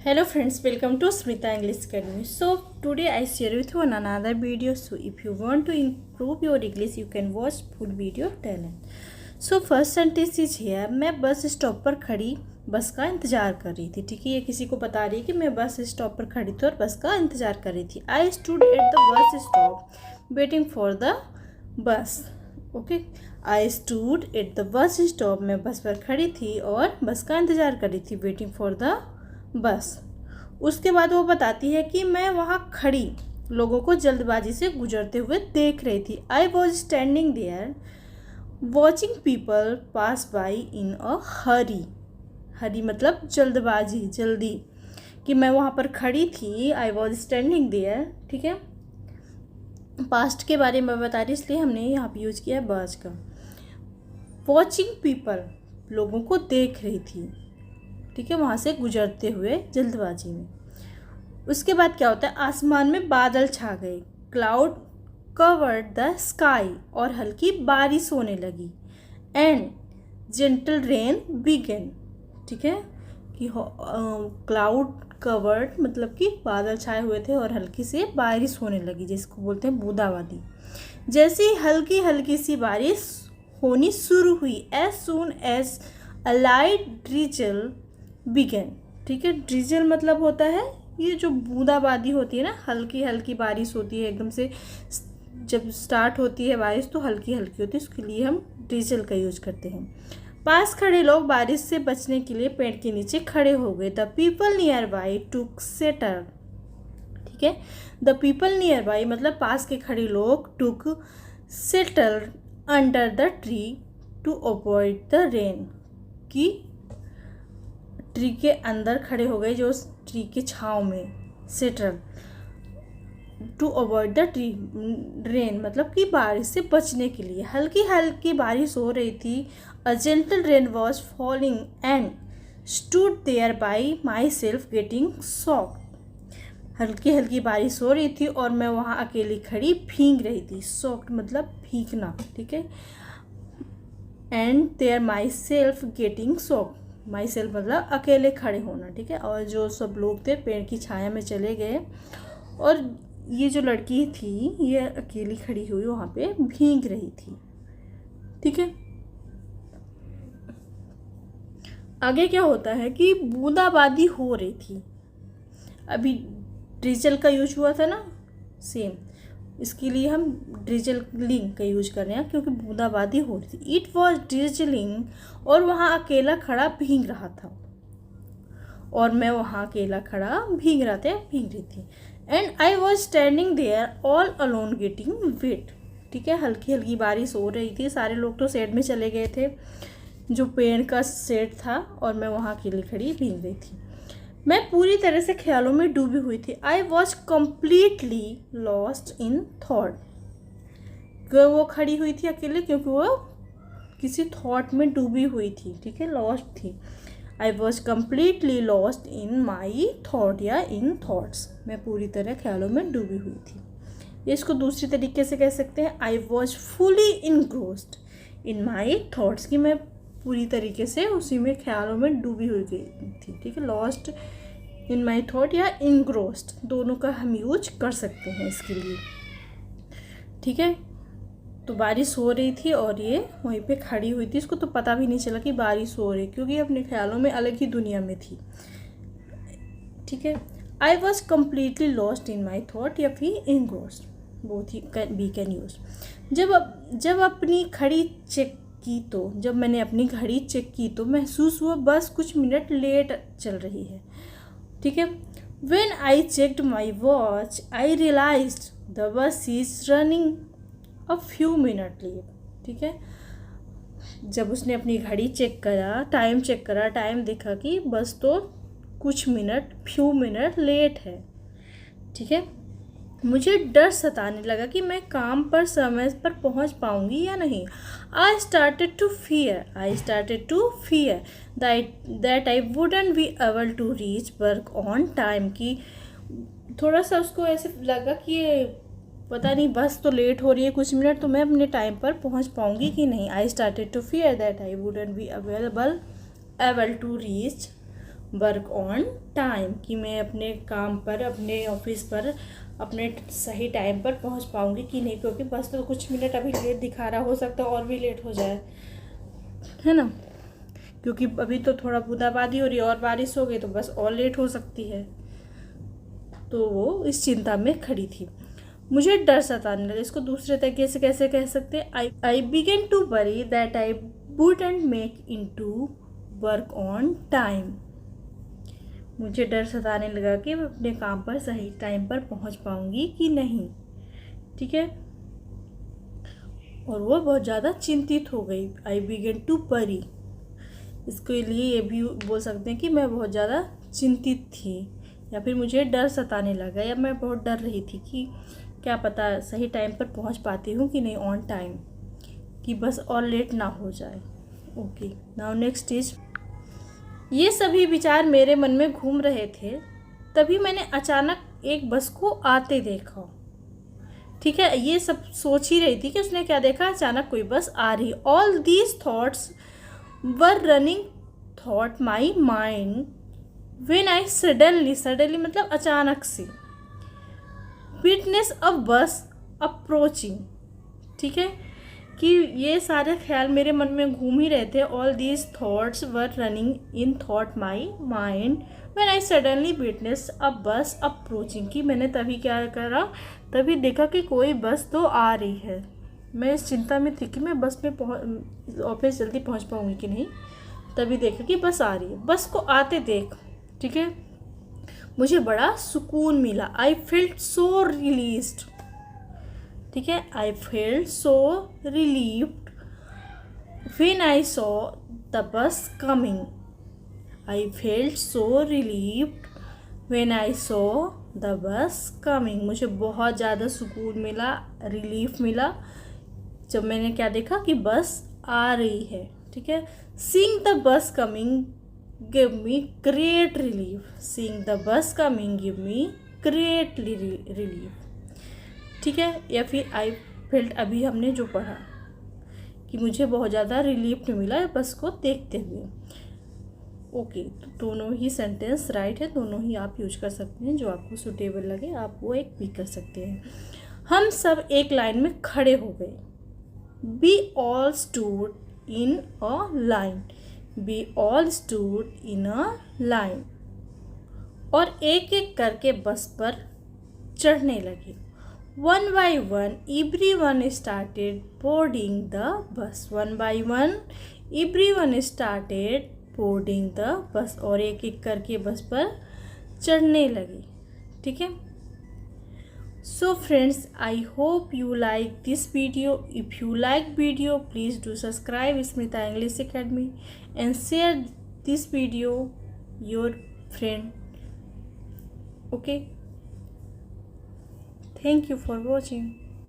Hello friends, welcome to Smita English Academy. So today I share with you another video. So if you want to improve your English, you can watch full video talent. So first sentence is here. मैं bus stop पर खड़ी बस का इंतज़ार कर रही थी. ठीक है, ये किसी को बता रही है कि मैं बस स्टॉप पर खड़ी थी और बस का इंतज़ार कर रही थी. I stood at the bus stop waiting for the bus. Okay, I stood at the bus stop. मैं बस पर खड़ी थी और बस का इंतज़ार कर रही थी. Waiting for the bus. उसके बाद वो बताती है कि मैं वहाँ खड़ी लोगों को जल्दबाजी से गुजरते हुए देख रही थी. I was standing there watching people pass by in a hurry. Hurry मतलब जल्दबाजी, जल्दी. कि मैं वहाँ पर खड़ी थी. I was standing there. ठीक है, पास्ट के बारे में बता रही इसलिए हमने यहाँ पे यूज़ किया है वाज का. वॉचिंग पीपल लोगों को देख रही थी. ठीक है, वहाँ से गुजरते हुए जल्दबाजी में. उसके बाद क्या होता है, आसमान में बादल छा गए. क्लाउड कवर्ड द स्काई और हल्की बारिश होने लगी. And gentle rain began. ठीक है, कि क्लाउड कवर्ड मतलब कि बादल छाए हुए थे और हल्की सी बारिश होने लगी, जिसको बोलते हैं बूंदाबांदी. जैसे ही हल्की हल्की सी बारिश होनी शुरू हुई, as soon as a light drizzle began. ठीक है, ड्रिजल मतलब होता है ये जो बूंदाबांदी होती है ना, हल्की हल्की बारिश होती है. एकदम से जब स्टार्ट होती है बारिश तो हल्की हल्की होती है, उसके लिए हम ड्रिजल का यूज करते हैं. पास खड़े लोग बारिश से बचने के लिए पेड़ के नीचे खड़े हो गए. The people near by took shelter. ठीक है, द पीपल नियर बाई मतलब पास के खड़े लोग took shelter under the tree to avoid the rain. कि ट्री के अंदर खड़े हो गए, जो ट्री के छाँव में. Shelter to avoid the tree rain मतलब कि बारिश से बचने के लिए. हल्की हल्की बारिश हो रही थी. A gentle rain was falling and stood there by myself getting soaked. हल्की हल्की बारिश हो रही थी और मैं वहाँ अकेली खड़ी भीग रही थी. सॉक्ड मतलब भीगना. ठीक है, and there myself getting soaked. Myself मतलब अकेले खड़े होना. ठीक है, और जो सब लोग थे पेड़ की छाया में चले गए और ये जो लड़की थी ये अकेली खड़ी हुई वहाँ पे भीग रही थी. ठीक है, आगे क्या होता है कि बूंदाबांदी हो रही थी. अभी ड्रिजल का यूज हुआ था ना, सेम इसके लिए हम ड्रिजलिंग का यूज कर रहे हैं क्योंकि बूंदाबांदी हो रही थी. इट वॉज ड्रिजलिंग और वहाँ अकेला खड़ा भीग रहा था. और मैं वहाँ अकेला खड़ा भीग रही थी. And I was standing there all alone getting wet. ठीक है, हल्की हल्की बारिश हो रही थी. सारे लोग तो शेड में चले गए थे, जो पेड़ का शेड था, और मैं वहाँ अकेली खड़ी भीग रही थी. मैं पूरी तरह से ख्यालों में डूबी हुई थी. I was completely lost in thought. वो खड़ी हुई थी अकेले क्योंकि वो किसी थॉट में डूबी हुई थी. ठीक है, लॉस्ट थी. I was completely lost in my thought या इन थॉट्स. मैं पूरी तरह ख्यालों में डूबी हुई थी. इसको दूसरी तरीके से कह सकते हैं, I was fully इनग्रोस्ड in my thoughts. कि मैं पूरी तरीके से उसी में ख्यालों में डूबी हुई थी. ठीक है, लॉस्ट इन माई थॉट या इनग्रोस्ड दोनों का हम यूज कर सकते हैं इसके लिए. ठीक है, तो बारिश हो रही थी और ये वहीं पे खड़ी हुई थी. इसको तो पता भी नहीं चला कि बारिश हो रही, क्योंकि अपने ख्यालों में अलग ही दुनिया में थी. ठीक है, I was completely lost in my thought या फिर इनग्रोस्ड, बोथ ही वी कैन यूज. जब अपनी घड़ी चेक की तो जब मैंने अपनी घड़ी चेक की तो महसूस हुआ बस कुछ मिनट लेट चल रही है. ठीक है, when I checked my watch I realised the bus is running a few minute late. ठीक है, जब उसने अपनी घड़ी चेक करा, टाइम चेक करा, टाइम देखा कि बस तो कुछ मिनट, फ्यू मिनट लेट है. ठीक है, मुझे डर सताने लगा कि मैं काम पर समय पर पहुंच पाऊंगी या नहीं. I started to fear that I wouldn't be able to reach work on time. की थोड़ा सा उसको ऐसे लगा कि ये पता नहीं बस तो लेट हो रही है कुछ मिनट, तो मैं अपने टाइम पर पहुंच पाऊंगी कि नहीं. I started to fear that I wouldn't be able to reach work on time, कि मैं अपने काम पर, अपने ऑफिस पर अपने सही टाइम पर पहुंच पाऊंगी कि नहीं, क्योंकि बस तो कुछ मिनट अभी लेट दिखा रहा, हो सकता है और भी लेट हो जाए, है ना, क्योंकि अभी तो थोड़ा बूंदाबांदी हो रही है और बारिश हो गई तो बस और लेट हो सकती है। तो वो इस चिंता में खड़ी थी। मुझे डर सताने लगा। इसको दूसरे तरीके से कैसे कह सकते हैं, I began to worry that I wouldn't make into work on time. मुझे डर सताने लगा कि मैं अपने काम पर सही टाइम पर पहुंच पाऊंगी कि नहीं, ठीक है। और वो बहुत ज़्यादा चिंतित हो गई। आई बिगेन टू वरी, इसके लिए ये भी बोल सकते हैं कि मैं बहुत ज़्यादा चिंतित थी, या फिर मुझे डर सताने लगा, या मैं बहुत डर रही थी कि क्या पता सही टाइम पर पहुंच पाती हूँ कि नहीं ऑन टाइम, कि बस और लेट ना हो जाए। ओके, नाउ नेक्स्ट इज, ये सभी विचार मेरे मन में घूम रहे थे, तभी मैंने अचानक एक बस को आते देखा। ठीक है, ये सब सोच ही रही थी कि उसने क्या देखा, अचानक कोई बस आ रही। All these thoughts were running thought my mind when I suddenly मतलब अचानक से, विटनेस अ बस अप्रोचिंग। ठीक है, कि ये सारे ख्याल मेरे मन में घूम ही रहे थे। All these thoughts were running in thought my mind when I suddenly witness अ बस अप्रोचिंग, कि मैंने तभी क्या करा, तभी देखा कि कोई बस तो आ रही है। मैं इस चिंता में थी कि मैं बस में ऑफिस जल्दी पहुंच पाऊंगी कि नहीं, तभी देखा कि बस आ रही है। बस को आते देख, ठीक है, मुझे बड़ा सुकून मिला। आई फील्ड सो रिलीज्ड, ठीक है, I felt so relieved when I saw the bus coming. I felt so relieved when I saw the bus coming, मुझे बहुत ज़्यादा सुकून मिला, रिलीफ मिला जब मैंने क्या देखा कि बस आ रही है। ठीक है, seeing the bus coming give me great relief, seeing the bus coming give me great relief. ठीक है, या फिर आई फेल्ट, अभी हमने जो पढ़ा कि मुझे बहुत ज़्यादा रिलीफ मिला बस को देखते हुए। ओके, तो दोनों ही सेंटेंस राइट है, दोनों ही आप यूज कर सकते हैं, जो आपको सुटेबल लगे आप वो एक भी कर सकते हैं। हम सब एक लाइन में खड़े हो गए। We all stood in a line. We all stood in a line. और एक एक करके बस पर चढ़ने लगे। One by one, everyone started boarding the bus. One by one, everyone started boarding the bus. और एक एक करके बस पर चढ़ने लगे। ठीक है, so friends, I hope you like this video. If you like video, please do subscribe Smita English Academy and share this video your friend. Okay, thank you for watching.